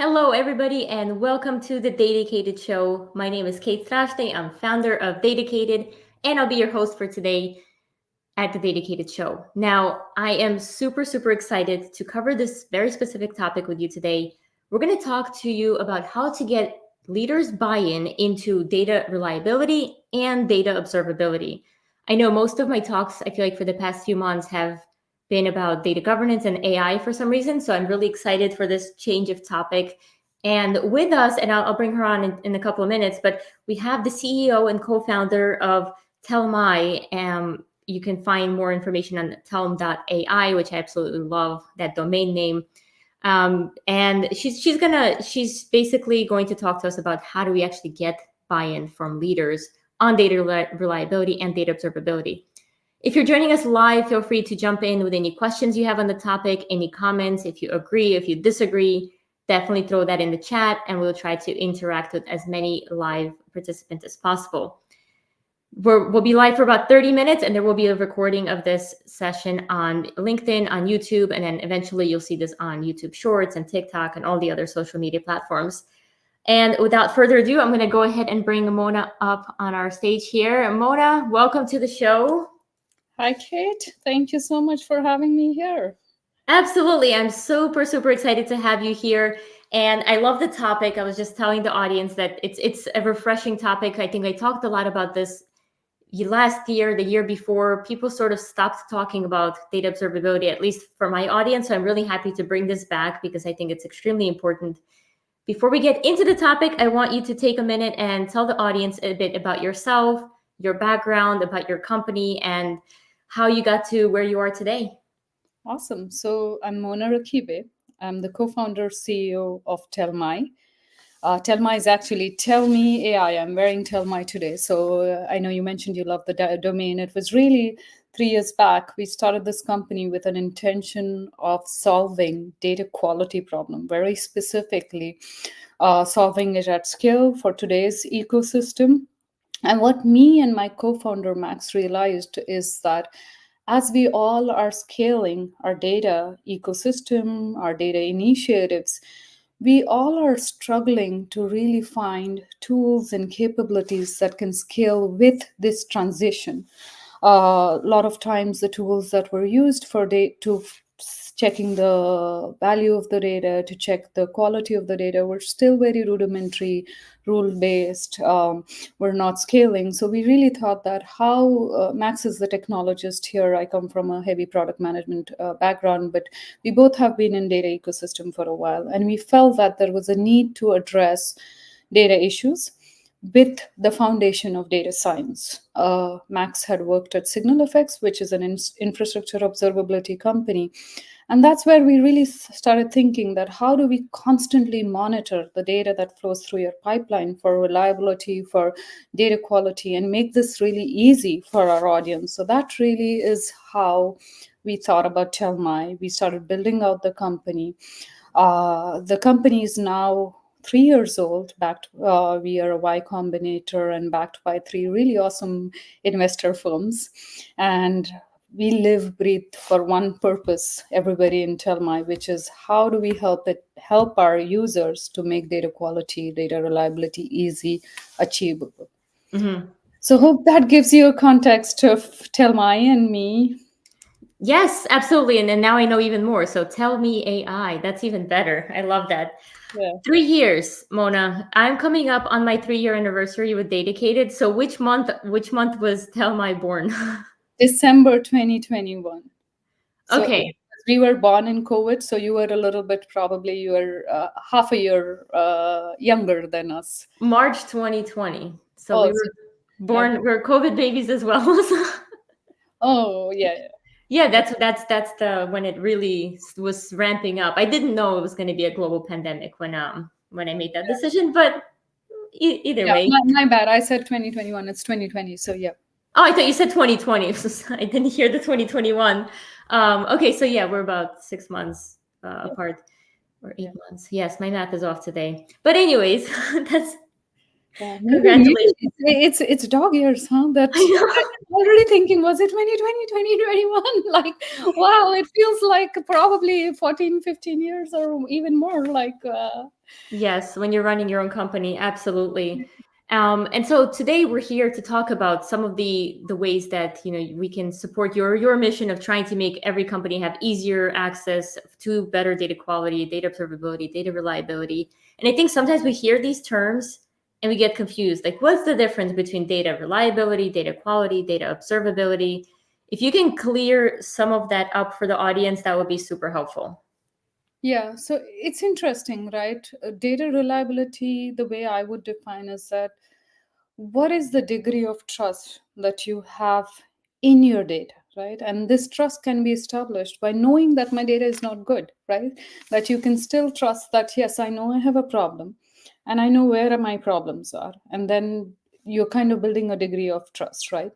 Hello, everybody, and welcome to the Dedicated Show. My name is Kate Straste. I'm founder of Dedicated, and I'll be your host for today at the Dedicated Show. Now, I am super excited to cover this very specific topic with you today. We're going to talk to you about how to get leaders' buy in into data reliability and data observability. I know most of my talks, I feel like for the past few months, have been about data governance and AI for some reason. So I'm really excited for this change of topic. And with us, and I'll bring her on in a couple of minutes, but we have the CEO and co founder of Telmai. You can find more information on telm.ai, which I absolutely love that domain name. And she's basically going to talk to us about how do we actually get buy-in from leaders on data reliability and data observability. If you're joining us live, feel free to jump in with any questions you have on the topic, any comments. If you agree, if you disagree, definitely throw that in the chat and we'll try to interact with as many live participants as possible. We'll be live for about 30 minutes and there will be a recording of this session on LinkedIn, on YouTube, and then eventually you'll see this on YouTube Shorts and TikTok and all the other social media platforms. And without further ado, I'm going to go ahead and bring Mona up on our stage here. Mona, welcome to the show. Hi, Kate. Thank you so much for having me here. Absolutely. I'm super excited to have you here. And I love the topic. I was just telling the audience that it's a refreshing topic. I think I talked a lot about this last year, the year before. People sort of stopped talking about data observability, at least for my audience. So I'm really happy to bring this back because I think it's extremely important. Before we get into the topic, I want you to take a minute and tell the audience a bit about yourself, your background, about your company, and how you got to where you are today. Awesome. So I'm Mona Rakibe. I'm the co-founder CEO of Telmai. Telmai is actually Tell Me AI. I'm wearing Telmai today. So I know you mentioned you love the domain. It was really 3 years back. We started this company with an intention of solving data quality problem, very specifically solving it at scale for today's ecosystem. And what me and my co founder Max realized is that as we all are scaling our data ecosystem, our data initiatives, we all are struggling to really find tools and capabilities that can scale with this transition. A lot of times, the tools that were used for checking the value of the data, to check the quality of the data, were still very rudimentary, rule based, were not scaling. So we really thought that how Max is the technologist here. I come from a heavy product management background, but we both have been in data ecosystem for a while, and we felt that there was a need to address data issues with the foundation of data science. Max had worked at SignalFX, which is an infrastructure observability company. And that's where we really started thinking that how do we constantly monitor the data that flows through your pipeline for reliability, for data quality, and make this really easy for our audience. So that really is how we thought about Telmai. We started building out the company. The company is now 3 years old. Backed, we are a Y Combinator and backed by three really awesome investor firms. And we live, breathe for one purpose, everybody in Telmai, which is how do we help our users to make data quality, data reliability easy, achievable. Mm-hmm. So hope that gives you a context of Telmai and me. Yes, absolutely. And then now I know even more. So tell me AI. That's even better. I love that. Yeah. 3 years, Mona. I'm coming up on my 3 year anniversary with Dedicated. So which month was Tell My born? December 2021. So Okay. we were born in COVID, so you were a little bit, probably you were half a year younger than us. March 2020. So we Oh, were yeah. we're COVID babies as well. Oh, yeah. Yeah, that's the when it really was ramping up. I didn't know it was going to be a global pandemic when I made that decision, but either Yeah, way. my bad. I said 2021. It's 2020. So yeah. Oh, I thought you said 2020. I didn't hear the 2021. Okay, so yeah, we're about 6 months apart, or Yeah. 8 months. Yes, my math is off today. But anyways, that's Yeah, maybe Congratulations. it's dog years, huh? That I know. I'm already thinking, was it 2020, 2021? Like, wow, it feels like probably 14, 15 years or even more. Like, Yes, when you're running your own company, absolutely. And so today we're here to talk about some of the ways that we can support your mission of trying to make every company have easier access to better data quality, data observability, data reliability. And I think sometimes we hear these terms and we get confused. Like, what's the difference between data reliability, data quality, data observability? If you can clear some of that up for the audience, that would be super helpful. yeah, so it's interesting, right? Data reliability, the way I would define is that what is the degree of trust that you have in your data, right? And this trust can be established by knowing that my data is not good, right? That you can still trust that, yes, I know I have a problem and I know where my problems are. And then you're kind of building a degree of trust, right?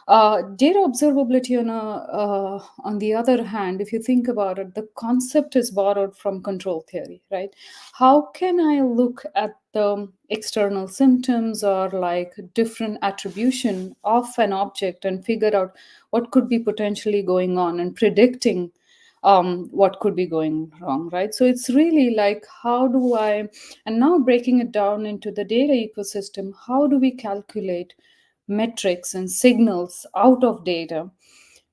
Data observability, on the other hand, if you think about it, the concept is borrowed from control theory, right? How can I look at the external symptoms or like different attribution of an object and figure out what could be potentially going on and predicting what could be going wrong, right? So it's really like, how do I, and now breaking it down into the data ecosystem, how do we calculate metrics and signals out of data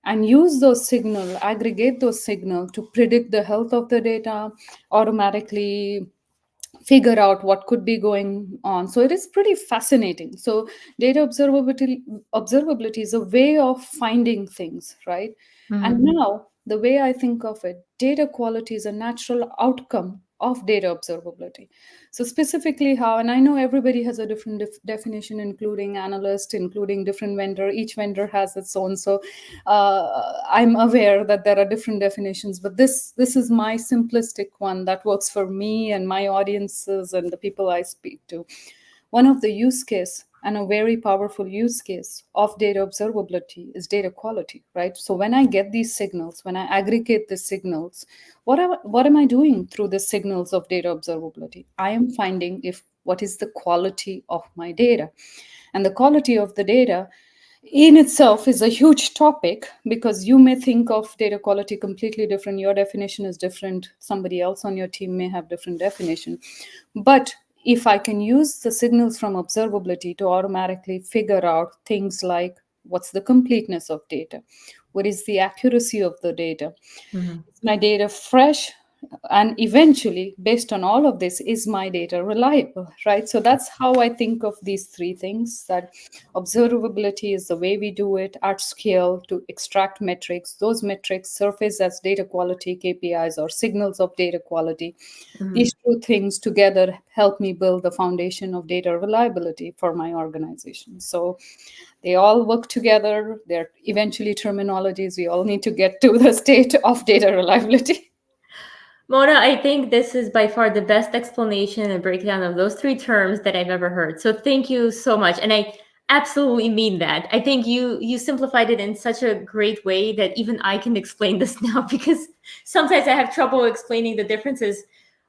and use those signal, aggregate those signal to predict the health of the data, automatically figure out what could be going on. So it is pretty fascinating. So data observability is a way of finding things, right? And Mhm. now the way I think of it, data quality is a natural outcome of data observability. So specifically how, and I know everybody has a different definition, including analyst, including different vendor, each vendor has its own. So I'm aware that there are different definitions, but this is my simplistic one that works for me and my audiences and the people I speak to. One of the use case, and a very powerful use case of data observability, is data quality, right? So when I get these signals, when I aggregate the signals, what am I doing through the signals of data observability? I am finding if what is the quality of my data. And the quality of the data in itself is a huge topic, because you may think of data quality completely different, your definition is different, somebody else on your team may have different definition. But if I can use the signals from observability to automatically figure out things like, what's the completeness of data, what is the accuracy of the data, Mhm. is my data fresh, and eventually, based on all of this, is my data reliable, right? So that's how I think of these three things, that observability is the way we do it at scale to extract metrics. Those metrics surface as data quality KPIs or signals of data quality. Mhm. These two things together help me build the foundation of data reliability for my organization. So they all work together. They're eventually terminologies. We all need to get to the state of data reliability. Mona, I think this is by far the best explanation and breakdown of those three terms that I've ever heard. So thank you so much. And I absolutely mean that. I think you simplified it in such a great way that even I can explain this now, because sometimes I have trouble explaining the differences.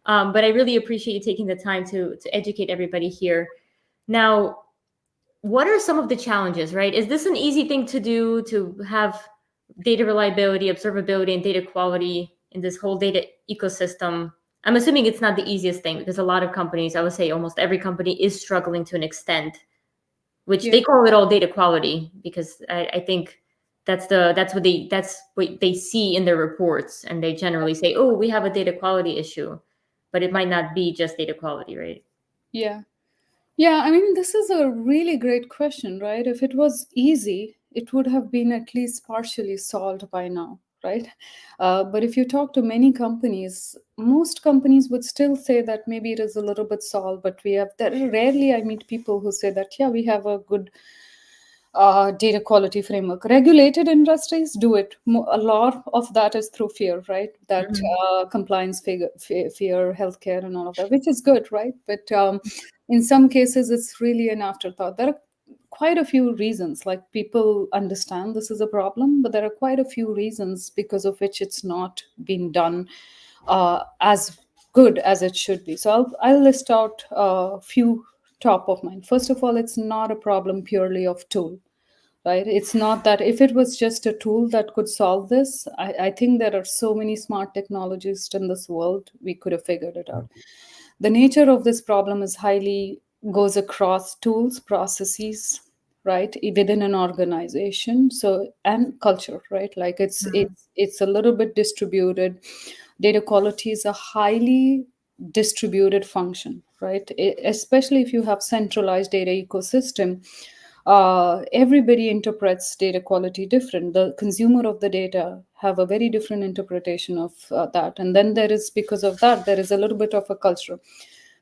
But I really appreciate you taking the time to educate everybody here. Now, what are some of the challenges, right? Is this an easy thing to do, to have data reliability, observability, and data quality in this whole data ecosystem? I'm assuming it's not the easiest thing, because a lot of companies, I would say almost every company, is struggling to an extent, which Yeah. they call it all data quality, because I think that's what they see in their reports, and they generally say, oh, we have a data quality issue, but it might not be just data quality, right? Yeah. Yeah, I mean, this is a really great question, right? If it was easy, it would have been at least partially solved by now, right? But if you talk to many companies, most companies would still say that maybe it is a little bit solved, but we have, there rarely I meet people who say that, yeah, we have a good data quality framework. Regulated industries do it. A lot of that is through fear, right? That Mhm. compliance, fear, healthcare, and all of that, which is good, right? But in some cases, it's really an afterthought. There are quite a few reasons. Like, people understand this is a problem, but there are quite a few reasons because of which it's not been done as good as it should be. So I'll list out a few top of mind. First of all, it's not a problem purely of tool, right? It's not that if it was just a tool that could solve this, I think there are so many smart technologists in this world, we could have figured it out. The nature of this problem is highly goes across tools, processes, right, within an organization. So and culture, right? Like it's a little bit distributed. Data quality is a highly distributed function, right? Especially if you have centralized data ecosystem, everybody interprets data quality different. The consumer of the data have a very different interpretation of that, and then there is, because of that, there is a little bit of a culture.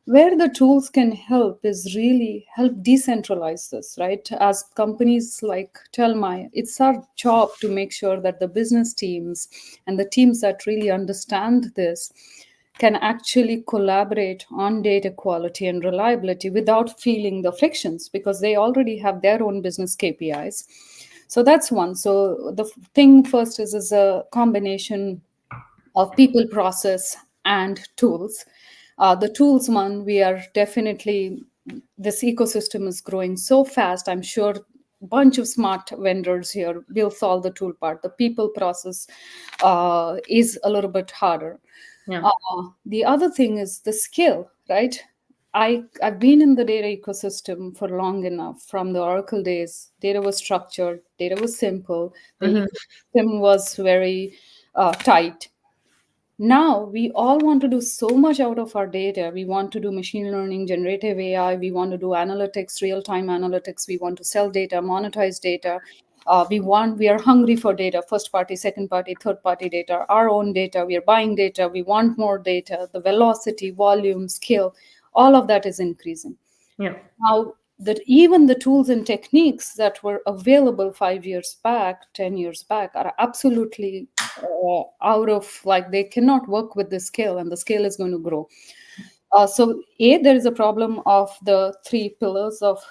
Where the tools can help is really help decentralize this, right? As companies like Telmy, it's our job to make sure that the business teams and the teams that really understand this can actually collaborate on data quality and reliability without feeling the frictions, because they already have their own business KPIs. So that's one. So the thing first is a combination of people, process, and tools. The tools one, we are definitely, this ecosystem is growing so fast. I'm sure bunch of smart vendors here will solve the tool part. The people process is a little bit harder. Yeah. The other thing is the skill, right? I've been in the data ecosystem for long enough. From the Oracle days, data was structured, data was simple, the Mhm. ecosystem was very tight. Now we all want to do so much out of our data. We want to do machine learning, generative AI, we want to do analytics, real-time analytics, we want to sell data, monetize data. We are hungry for data, first party, second party, third party data, our own data. We are buying data, we want more data. The velocity, volume, scale, all of that is increasing. Yeah. Now, that even the tools and techniques that were available 5 years back, 10 years back, are absolutely out of, like, they cannot work with the scale, and the scale is going to grow. So, there is a problem of the three pillars of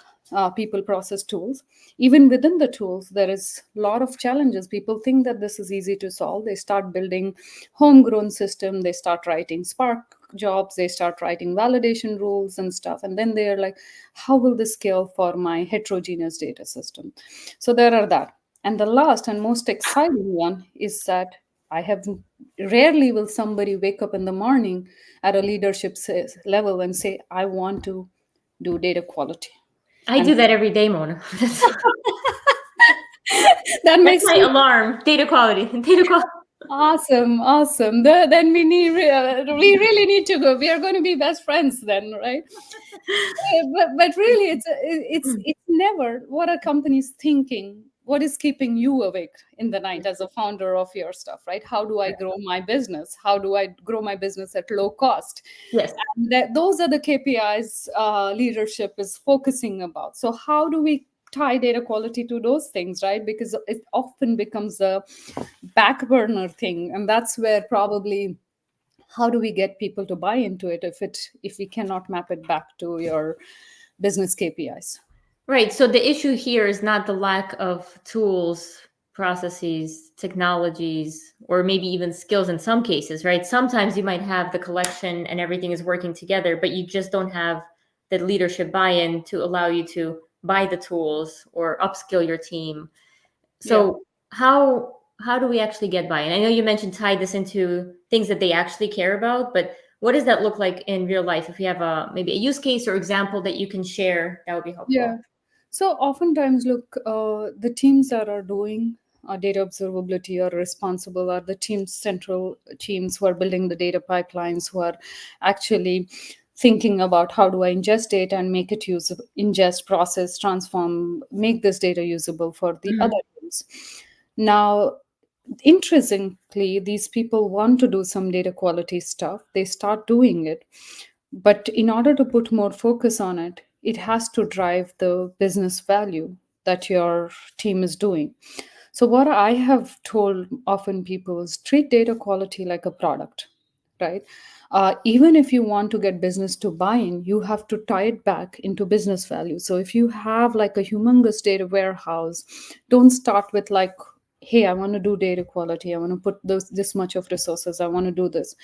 people, process, tools. Even within the tools, there is a lot of challenges. People think that this is easy to solve. They start building homegrown system. They start writing Spark jobs. They start writing validation rules and stuff. And then they are like, how will this scale for my heterogeneous data system? So there are that. And the last and most exciting one is that I have rarely will somebody wake up in the morning at a leadership level and say, I want to do data quality. I And do that every day, Mona. That's that makes my me alarm. Data quality. Data quality. awesome, awesome. Then we really need to go. We are going to be best friends then, right? But really, it's never what a company's thinking. What is keeping you awake in the night as a founder of your stuff, right? How do I grow my business? How do I grow my business at low cost? Yes. And those are the KPIs leadership is focusing about. So how do we tie data quality to those things, right? Because it often becomes a back burner thing, and that's where probably how do we get people to buy into it if we cannot map it back to your business KPIs? Right. So the issue here is not the lack of tools, processes, technologies, or maybe even skills in some cases, right? Sometimes you might have the collection and everything is working together, but you just don't have the leadership buy-in to allow you to buy the tools or upskill your team. So how do we actually get buy-in? I know you mentioned tie this into things that they actually care about, but what does that look like in real life? If you have maybe a use case or example that you can share, that would be Yeah. helpful. So oftentimes, look, the teams that are doing data observability are responsible are the teams, central teams who are building the data pipelines, who are actually thinking about how do I ingest data and make it usable, ingest, process, transform, make this data usable for the Mhm. other teams. Now, intrinsically, these people want to do some data quality stuff. They start doing it, but in order to put more focus on it, it has to drive the business value that your team is doing. So what I have told often people is treat data quality like a product, right? Even if you want to get business to buy in, you have to tie it back into business value. So if you have like a humongous data warehouse, don't start with like, hey, I want to do data quality, I want to put this much of resources, I want to do this.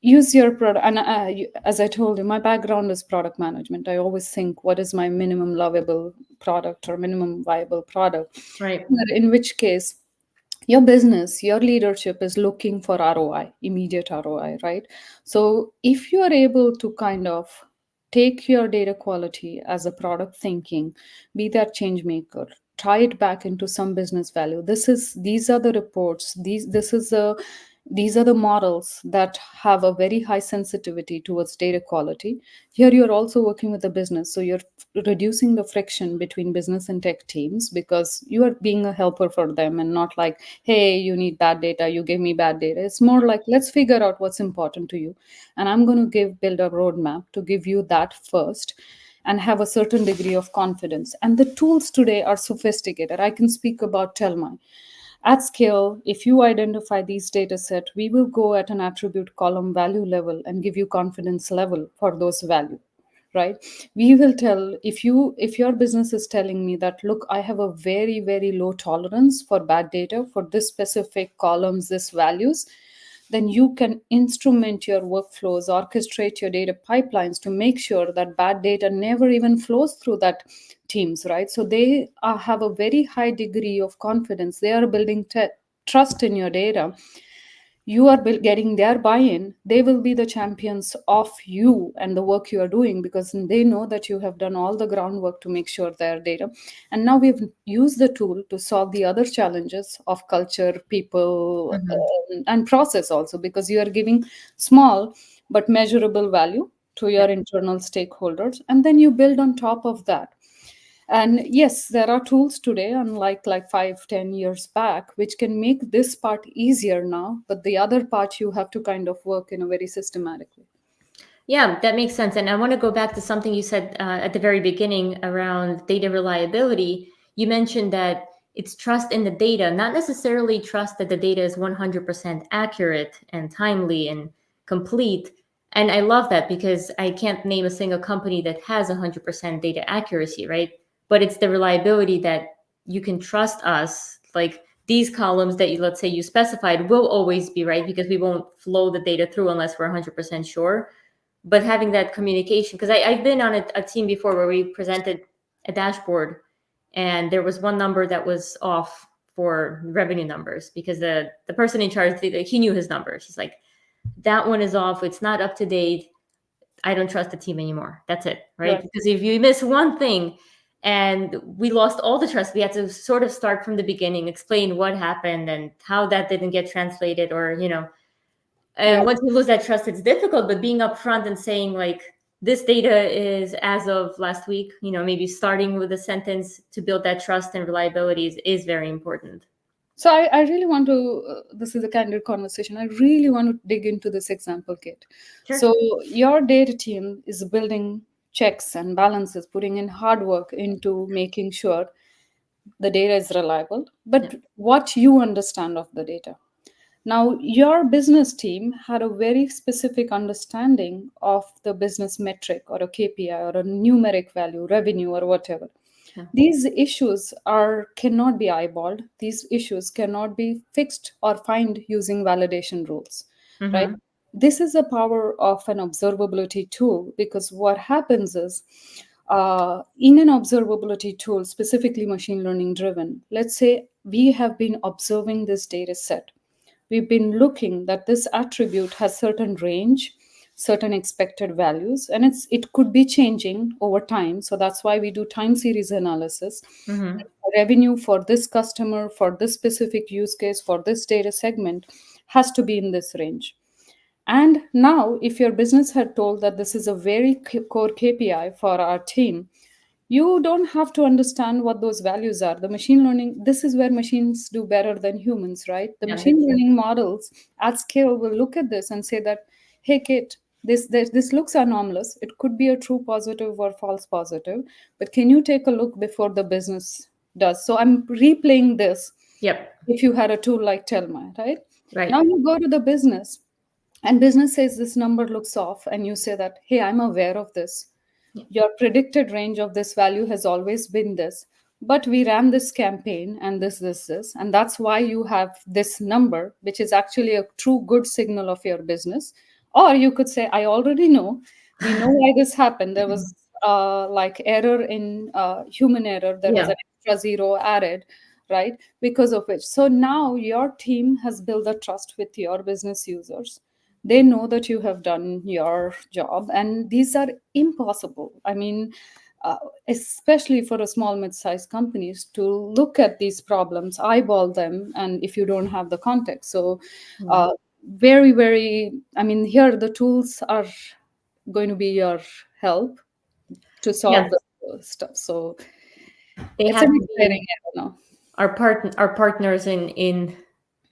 use your product. And as I told you, my background is product management. I always think, what is my minimum lovable product or minimum viable product? Right. In which case, your business, your leadership is looking for ROI, immediate ROI, right? So if you are able to kind of take your data quality as a product thinking, be that change maker, tie it back into some business value. These are the reports, these are the models that have a very high sensitivity towards data quality. Here you're also working with the business, so you're reducing the friction between business and tech teams, because you are being a helper for them and not like, hey, you need bad data, you give me bad data. It's more like, let's figure out what's important to you, and I'm going to build a roadmap to give you that first, and have a certain degree of confidence. And the tools today are sophisticated. I can speak about Telmy. At scale, if you identify these data set, we will go at an attribute column value level and give you confidence level for those value, right? We will tell, if your business is telling me that, look, I have a very, very low tolerance for bad data for this specific columns, this values, then you can instrument your workflows, orchestrate your data pipelines to make sure that bad data never even flows through that teams, right? So they have a very high degree of confidence. They are building trust in your data. You are getting their buy-in. They will be the champions of you and the work you are doing, because they know that you have done all the groundwork to make sure their data. And now we've used the tool to solve the other challenges of culture, people, Mhm. and process also, because you are giving small but measurable value to your Yeah. internal stakeholders, and then you build on top of that. And yes, there are tools today, unlike like 5, 10 years back, which can make this part easier now, but the other part you have to kind of work in a very systematic way. Yeah, that makes sense. And I want to go back to something you said at the very beginning around data reliability. You mentioned that it's trust in the data, not necessarily trust that the data is 100% accurate and timely and complete. And I love that, because I can't name a single company that has 100% data accuracy, right? But it's the reliability that you can trust us. Like these columns that you, let's say you specified, will always be right, because we won't flow the data through unless we're 100% sure. But having that communication, because I've been on a team before where we presented a dashboard and there was one number that was off for revenue numbers, because the person in charge, he knew his numbers. He's like, that one is off, it's not up to date, I don't trust the team anymore. That's it, right? Right. Because if you miss one thing, and we lost all the trust, we had to sort of start from the beginning, explain what happened and how that didn't get translated, or and Right. once you lose that trust, it's difficult. But being upfront and saying, like, this data is as of last week, maybe starting with a sentence to build that trust and reliability is very important. So I really want to, this is a candid conversation. I really want to dig into this example, Kate. Sure. So your data team is building checks and balances, putting in hard work into making sure the data is reliable, Yeah. but what you understand of the data. Now, your business team had a very specific understanding of the business metric or a KPI or a numeric value, revenue or whatever. Yeah. These issues cannot be eyeballed. These issues cannot be fixed or find using validation rules, right? Mm-hmm. This is the power of an observability tool, because what happens is, in an observability tool, specifically machine learning driven, let's say we have been observing this data set. We've been looking that this attribute has certain range, certain expected values, and it could be changing over time. So that's why we do time series analysis. Mm-hmm. Revenue for this customer, for this specific use case, for this data segment has to be in this range. And now, if your business had told that this is a very core KPI for our team, you don't have to understand what those values are. The machine learning, this is where machines do better than humans, right? The Yeah. machine learning models at scale will look at this and say that, hey, Kate, this looks anomalous. It could be a true positive or false positive, but can you take a look before the business does? So I'm replaying this Yep. if you had a tool like Telma, right? Right. Now you go to the business, and business says this number looks off, and you say that, hey, I'm aware of this. Yeah. Your predicted range of this value has always been this, but we ran this campaign and this, and that's why you have this number, which is actually a true good signal of your business. Or you could say, I already know. We know why this happened. There was like error in human error. There was Yeah. an extra zero added, right? Because of which. So now your team has built a trust with your business users. They know that you have done your job, and these are impossible. I mean, uh, especially for a small mid-sized companies to look at these problems, eyeball them, and if you don't have the context. So Yeah. uh, very, very, I mean, here the tools are going to be your help to solve Yes. the stuff. So They it's have an to exciting be era now. our partners in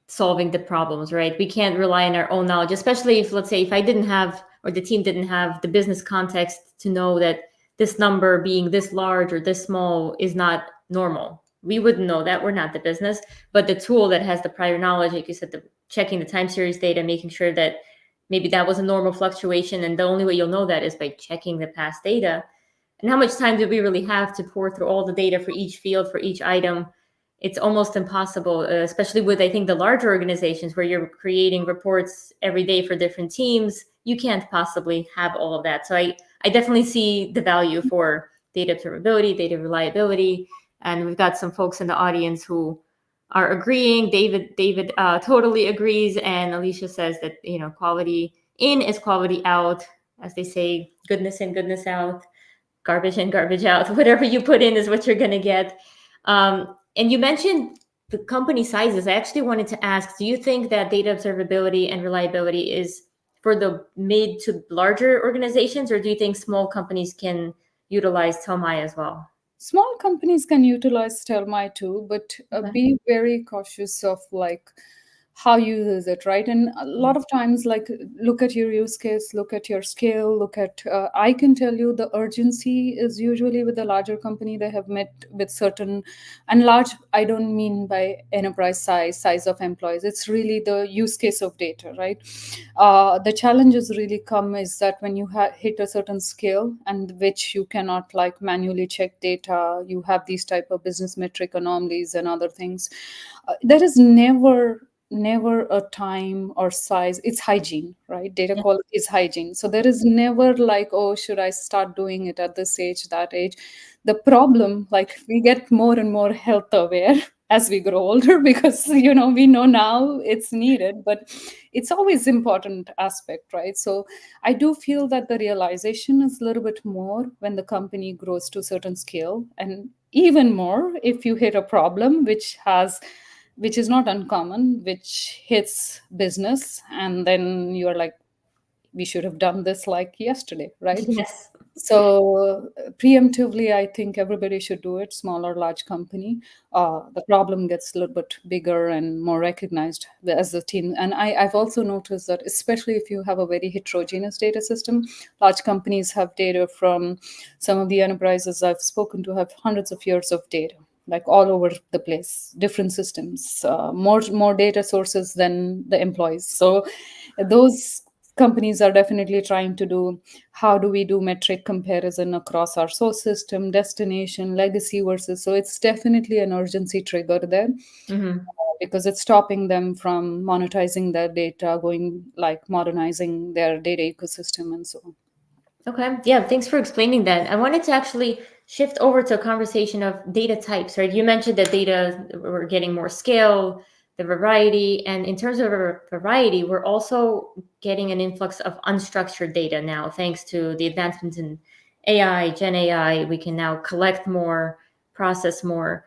solving the problems, right? We can't rely on our own knowledge, especially if, let's say, if I didn't have, or the team didn't have the business context to know that this number being this large or this small is not normal. We wouldn't know that. We're not the business, but the tool that has the prior knowledge, like you said, the checking the time series data, making sure that maybe that was a normal fluctuation. And the only way you'll know that is by checking the past data. And how much time do we really have to pour through all the data for each field, for each item? It's almost impossible, especially with, I think, the larger organizations where you're creating reports every day for different teams. You can't possibly have all of that. So I definitely see the value for data observability, data reliability. And we've got some folks in the audience who are agreeing. David totally agrees. And Alicia says that, quality in is quality out. As they say, goodness in, goodness out, garbage in, garbage out. Whatever you put in is what you're going to get. And you mentioned the company sizes. I actually wanted to ask, do you think that data observability and reliability is for the mid to larger organizations, or do you think small companies can utilize Telmai as well? Small companies can utilize Telmai too, but Okay. be very cautious of like how you use it, right? And a lot of times, like look at your use case, look at your scale, look at. I can tell you the urgency is usually with a larger company. They have met with certain, and large. I don't mean by enterprise size of employees. It's really the use case of data, right? The challenges really come is that when you hit a certain scale and which you cannot like manually check data, you have these type of business metric anomalies and other things. There is never a time or size. It's hygiene, right? Data Yeah. quality is hygiene. So there is never like, oh, should I start doing it at this age, that age? The problem, like we get more and more health aware as we grow older because we know now it's needed, but it's always important aspect, right? So I do feel that the realization is a little bit more when the company grows to a certain scale, and even more if you hit a problem which is not uncommon, which hits business, and then you're like, we should have done this like yesterday, right? Yes. So preemptively, I think everybody should do it, small or large company. The problem gets a little bit bigger and more recognized as a team. And I've also noticed that, especially if you have a very heterogeneous data system, large companies have data from some of the enterprises I've spoken to have hundreds of years of data, like all over the place, different systems, more data sources than the employees. So those companies are definitely trying to do, how do we do metric comparison across our source system, destination, legacy versus. So it's definitely an urgency trigger there, Hmm. because it's stopping them from monetizing their data, going like modernizing their data ecosystem and so on. Okay. Yeah. Thanks for explaining that. I wanted to actually shift over to a conversation of data types, right? You mentioned that data, we're getting more scale, the variety. And in terms of variety, we're also getting an influx of unstructured data now, thanks to the advancements in AI, Gen AI. We can now collect more, process more.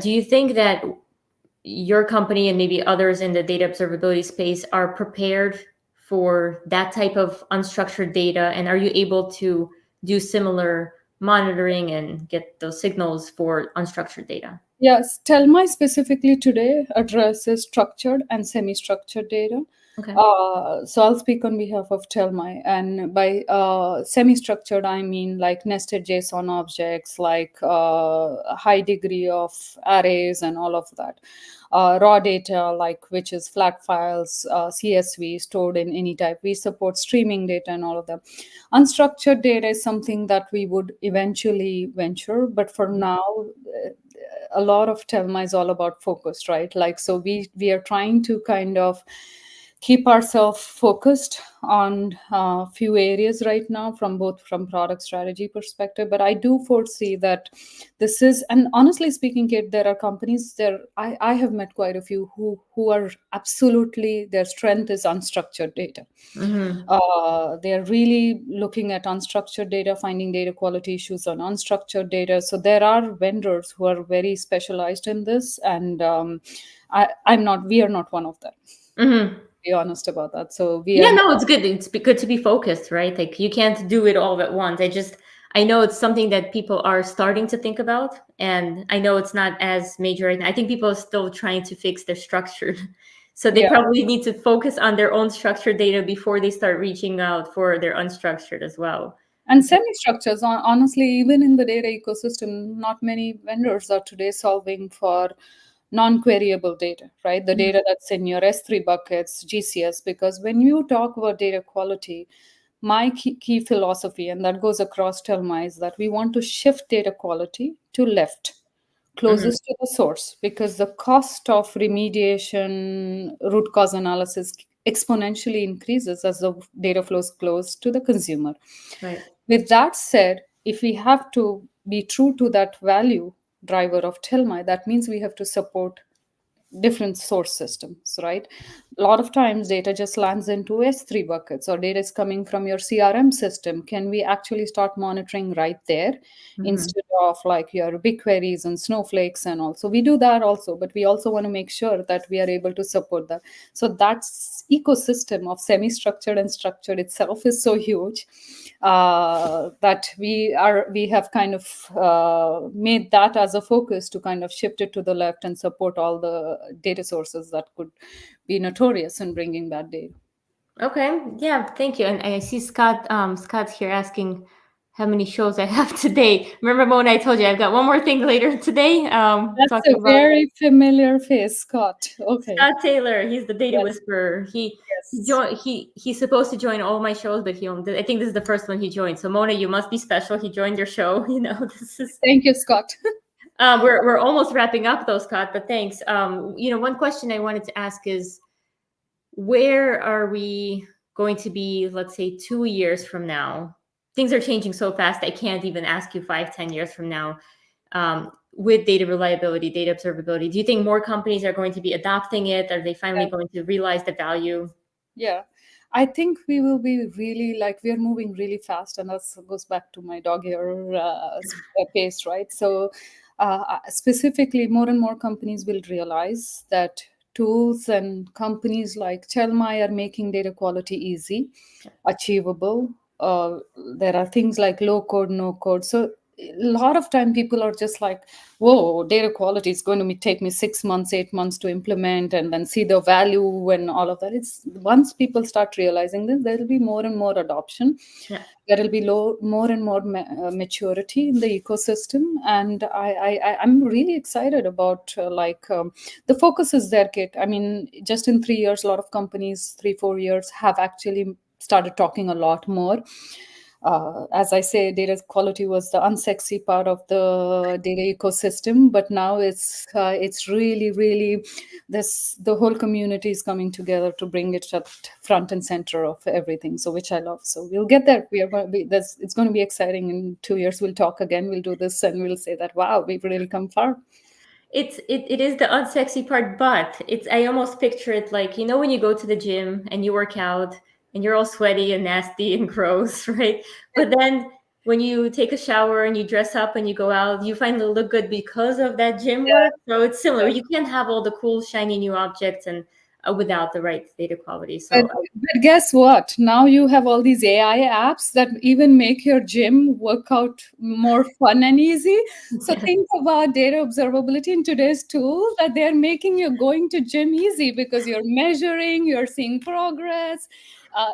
Do you think that your company and maybe others in the data observability space are prepared for that type of unstructured data? And are you able to do similar monitoring and get those signals for unstructured data? Yes, Telma specifically today addresses structured and semi-structured data. Okay. So I'll speak on behalf of Telma, and by semi-structured I mean like nested JSON objects, like high degree of arrays and all of that. Raw data, like which is flat files, CSV stored in any type. We support streaming data and all of them. Unstructured data is something that we would eventually venture, but for now, a lot of Telma is all about focus, right? Like, so we are trying to kind of keep ourselves focused on a few areas right now from product strategy perspective. But I do foresee that this is, and honestly speaking, Kate, there are companies there. I have met quite a few who are absolutely, their strength is unstructured data. Mm-hmm. They're really looking at unstructured data, finding data quality issues on unstructured data. So there are vendors who are very specialized in this, and I'm not. We are not one of them. Mm-hmm. Be honest about that. So we Yeah, are. no, it's good. Good to be focused, right? Like you can't do it all at once. I know it's something that people are starting to think about, and I know it's not as major right now. I think people are still trying to fix their structured. So they Yeah. probably need to focus on their own structured data before they start reaching out for their unstructured as well. And semi-structures, honestly, even in the data ecosystem, not many vendors are today solving for non-queryable data, right? The Mhm. data that's in your S3 buckets, GCS, because when you talk about data quality, my key philosophy, and that goes across Telma, is that we want to shift data quality to left, Mhm. closest to the source, because the cost of remediation, root cause analysis exponentially increases as the data flows close to the consumer. Right. With that said, if we have to be true to that value driver of Telma, that means we have to support different source systems, right? A lot of times data just lands into S3 buckets, or data is coming from your CRM system. Can we actually start monitoring right there Mhm. instead of like your BigQueries and Snowflakes and all? So we do that also, but we also want to make sure that we are able to support that. So that's ecosystem of semi-structured and structured itself is so huge that we have kind of made that as a focus to kind of shift it to the left and support all the data sources that could be notorious in bringing bad data. Okay. Yeah. Thank you. And I see Scott's here asking how many shows I have today. Remember, Mona, I told you I've got one more thing later today. That's a Talking about very familiar face, Scott. Okay. Scott Taylor. He's the data Yes. whisperer. He Yes. joined. He's supposed to join all my shows, but he only. I think this is the first one he joined. So Mona, you must be special. He joined your show. You know, this is. Thank you, Scott. We're almost wrapping up though, Scott. But thanks. One question I wanted to ask is, where are we going to be, let's say 2 years from now? Things are changing so fast, I can't even ask you 5, 10 years from now. With data reliability, data observability, do you think more companies are going to be adopting it? Are they finally Yeah. going to realize the value? Yeah. I think we will be really like we are moving really fast, and that goes back to my dog ear pace, right? So, specifically, more and more companies will realize that tools and companies like Telmai are making data quality easy, achievable. There are things like low code, no code. So, a lot of time people are just like, whoa, data quality is going to take me 6 months, 8 months to implement and then see the value and all of that. It's once people start realizing this, there will be more and more adoption. Yeah. There will be more and more maturity in the ecosystem, and I'm really excited about the focus is there, Kate. I mean, just in 3 years, a lot of companies, 3 4 years, have actually started talking a lot more. As I say, data quality was the unsexy part of the data ecosystem, but now it's really, really this the whole community is coming together to bring it at front and center of everything. So which I love. So we'll get there. We are going to be that's It's going to be exciting. In 2 years, we'll talk again. We'll do this and we'll say that wow, we've really come far. It is the unsexy part, but I almost picture it like, when you go to the gym and you work out and you're all sweaty and nasty and gross, right? But then when you take a shower and you dress up and you go out, you finally look good because of that gym Yeah. work. So it's similar. You can't have all the cool shiny new objects and without the right data quality. But, So but guess what? Now you have all these AI apps that even make your gym workout more fun and easy. So yes. think about data observability in today's tools, that they're making you going to gym easy because you're measuring, you're seeing progress.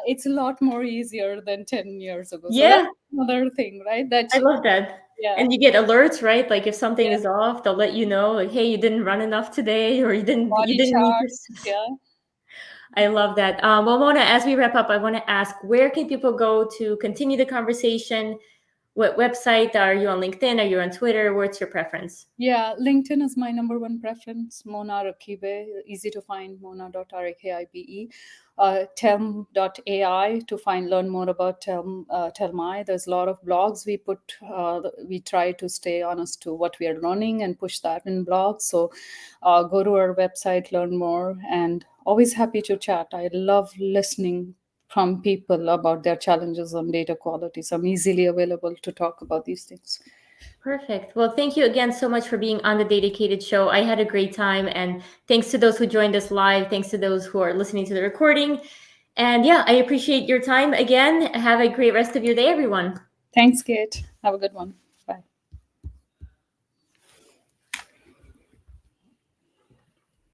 It's a lot more easier than 10 years ago. So that's Yeah, another thing, right? That I love that. yeah, And you get alerts, right? Like if something yeah, is off, they'll let you know, like, hey, you didn't run enough today, or you body didn't meet charts. this. Yeah. I love that. Well, Mona, as we wrap up, I want to ask, where can people go to continue the conversation? what website? Are you on LinkedIn? Are you on Twitter? What's your preference? Yeah, LinkedIn is my number one preference. Mona Rakibe, easy to find, mona.rakibe. Telm.ai to learn more about Telmai. There's a lot of blogs we try to stay honest to what we are learning and push that in blogs. So go to our website, learn more, and always happy to chat. I love listening from people about their challenges on data quality. So I'm easily available to talk about these things. Perfect. Well, thank you again so much for being on the Datacated show. I had a great time, and thanks to those who joined us live. Thanks to those who are listening to the recording. And yeah, I appreciate your time again. Have a great rest of your day, everyone. Thanks, Kate. Have a good one.